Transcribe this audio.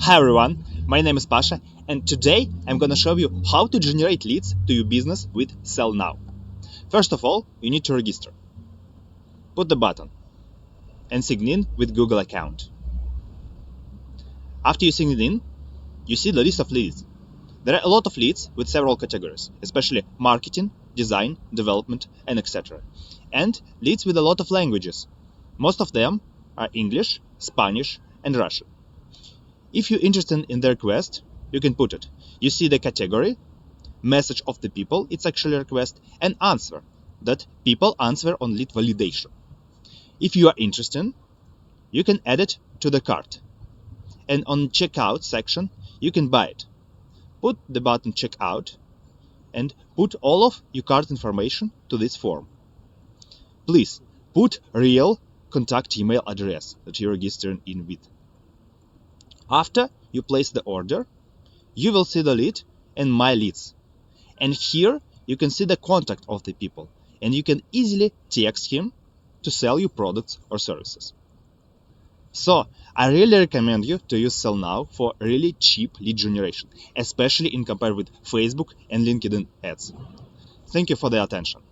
Hi everyone, my name is Pasha, and today I'm gonna show you how to generate leads to your business with SellNOW. First of all, you need to register. Put the button and sign in with Google account. After you sign in, you see the list of leads. There are a lot of leads with several categories, especially marketing, design, development, and etc. And leads with a lot of languages. Most of them are English, Spanish, and Russian. If you're interested in the request, you can put it. You see the category, message of the people, it's actually a request, and answer, that people answer on lead validation. If you are interested, you can add it to the cart. And on checkout section, you can buy it. Put the button checkout and put all of your cart information to this form. Please put real contact email address that you're registering in with. After you place the order, you will see the lead and my leads. And here you can see the contact of the people, and you can easily text him to sell you products or services. So I really recommend you to use SellNow for really cheap lead generation, especially in compared with Facebook and LinkedIn ads. Thank you for the attention.